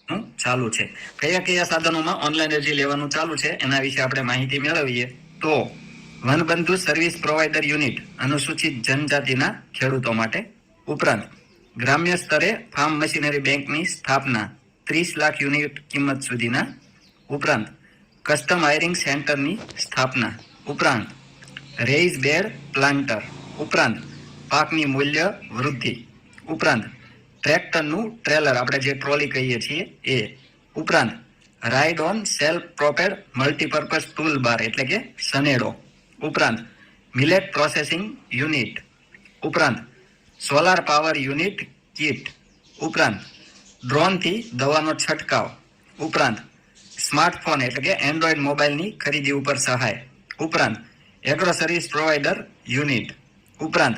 ચાલુ છે। કયા કયા સાધનોમાં ઓનલાઈન અરજી લેવાનું ચાલુ છે એના વિશે આપણે માહિતી મેળવીએ તો વનબંધુ સર્વિસ પ્રોવાઈડર યુનિટ અનુસૂચિત જનજાતિના ખેડૂતો માટે, ઉપરાંત ગ્રામ્ય સ્તરે ફાર્મ મશીનરી બેંકની સ્થાપના 30 લાખ યુનિટ કિંમત સુધીના, ઉપરાંત કસ્ટમ હાયરિંગ સેન્ટરની સ્થાપના, ઉપરાંત રેઇઝ બેડ પ્લાન્ટર, ઉપરાંત પાકની મૂલ્ય વૃદ્ધિ, ઉપરાંત ટ્રેક્ટરનું ટ્રેલર આપણે જે ટ્રોલી કહીએ છીએ એ, ઉપરાંત ride own self propelled multipurpose tool bar એટલે કે સનેડો, ઉપરાંત મિલેટ પ્રોસેસિંગ યુનિટ, ઉપરાંત સોલાર પાવર યુનિટ કિટ, ઉપરાંત ડ્રોનથી દવાનો છંટકાવ, ઉપરાંત સ્માર્ટફોન એટલે કે એન્ડ્રોઈડ મોબાઈલની ખરીદી ઉપર સહાય, ઉપરાંત એગ્રો સર્વિસ પ્રોવાઈડર યુનિટ, ઉપરાંત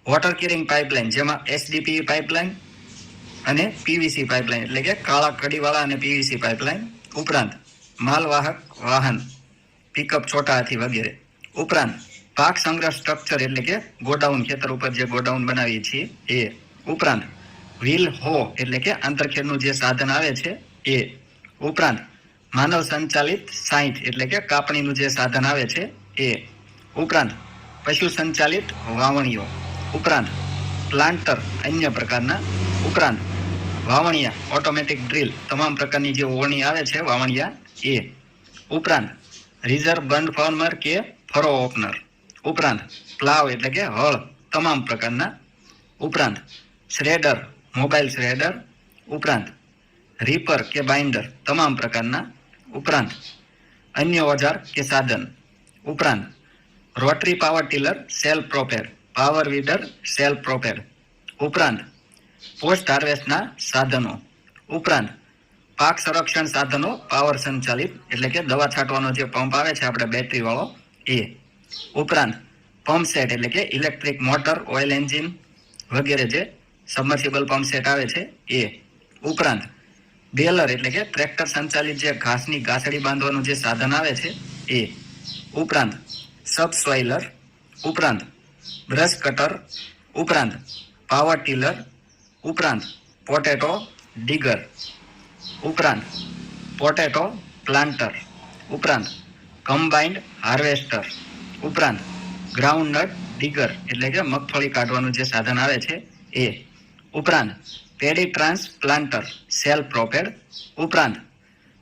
વોટર કેરિંગ પાઇપલાઇન જેમાં એસડીપી પાઇપલાઇન અને પીવીસી પાઇપલાઇન એટલે કે કાળા કડીવાળા અને પીવીસી પાઇપલાઇન, ઉપરાંત માલવાહક વાહન પિકઅપ છોટા હાથી વગેરે, ઉપરાંત પાક સંગ્રહ સ્ટ્રક્ચર એટલે કે ગોડાઉન, ખેતર ઉપર જે ગોડાઉન બનાવીએ છીએ એ, ઉપરાંત વ્હીલ હો એટલે કે આંતરખેડનું જે સાધન આવે છે એ, ઉપરાંત માનવ સંચાલિત સાઈઠ એટલે કે કાપણીનું જે સાધન આવે છે એ, ઉપરાંત પશુ સંચાલિત વાવણીઓ, ઉપરાંત પ્લાન્ટર અન્ય પ્રકારના, ઉપરાંત વાવણિયા ઓટોમેટિક ડ્રીલ તમામ પ્રકારની જે ઓવણી આવે છે વાવણિયા એ, ઉપરાંત રિઝર્વ બંધ ફાર્મર કે ફરો ઓપનર, ઉપરાંત પ્લાવ એટલે કે હળ તમામ પ્રકારના, ઉપરાંત શ્રેડર મોબાઈલ શ્રેડર, ઉપરાંત રીપર કે બાઇન્ડર તમામ પ્રકારના, ઉપરાંત અન્ય ઓજાર કે સાધન, ઉપરાંત rotary power tiller self propelled, power weeder self propelled, ઉપરાંત પોસ્ટ હાર્વેસ્ટના સાધનો, ઉપરાંત પાક સંરક્ષણ સાધનો પાવર સંચાલિત એટલે કે દવા છાંટવાનો જે પંપ આવે છે આપણે બેટરી વાળો એ, ઉપરાંત પંપ સેટ એટલે કે ઇલેક્ટ્રિક મોટર ઓઇલ એન્જિન વગેરે જે સબમર્સિબલ પંપ સેટ આવે છે એ, ઉપરાંત બેલર એટલે કે ટ્રેક્ટર સંચાલિત જે ઘાસની ગાસડી બાંધવાનું જે સાધન આવે છે એ, ઉપરાંત સબસોઇલર, ઉપરાંત બ્રશ કટર, ઉપરાંત પાવર ટીલર, ઉપરાંત પોટેટો ડિગર, ઉપરાંત પોટેટો પ્લાન્ટર, ઉપરાંત કમ્બાઇન્ડ હાર્વેસ્ટર, ઉપરાંત ગ્રાઉન્ડનટ ડિગર એટલે કે મગફળી કાઢવાનું જે સાધન આવે છે એ, ઉપરાંત પેડી ટ્રાન્સપ્લાન્ટર સેલ્ફ પ્રોપેડ, ઉપરાંત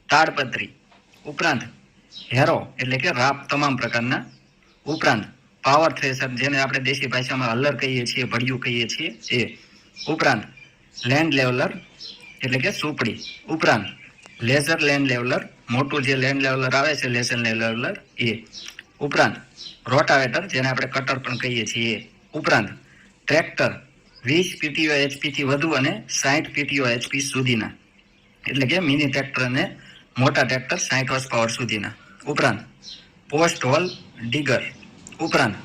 તાડપત્રી, ઉપરાંત હેરો એટલે કે રાપ તમામ પ્રકારના, ઉપરાંત પાવર થ્રેશર જેને આપણે દેશી ભાષામાં હલ્લર કહીએ છીએ, ભડિયું કહીએ છીએ એ, ઉપરાંત લેન્ડ લેવલર એટલે કે સુપડી, ઉપરાંત લેઝર લેન્ડ લેવલર મોટું જે લેન્ડ લેવલર આવે છે લેઝર લેન્ડ લેવલર એ, ઉપરાંત રોટાવેટર જેને આપણે કટર પણ કહીએ છીએ એ, ઉપરાંત ટ્રેક્ટર 20 પીટીઓ એચપી થી વધુ અને 60 પીટીઓ એચપી સુધીના એટલે કે મિની ટ્રેક્ટર અને મોટા ટ્રેક્ટર 60 હોર્સ પાવર સુધીના, ઉપરાંત પોસ્ટ હોલ ડિગર, ઉપરાંત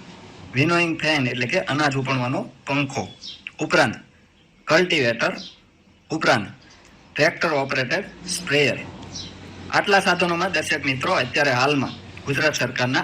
વિનોઈંગ ફેન એટલે કે અનાજ ઉપણવાનો પંખો, ઉપરાંત કલ્ટિવેટર, ઉપરાંત ટ્રેક્ટર ઓપરેટેડ સ્પ્રેયર। આટલા સાધનોમાં દર્શક મિત્રો અત્યારે હાલમાં ગુજરાત સરકારના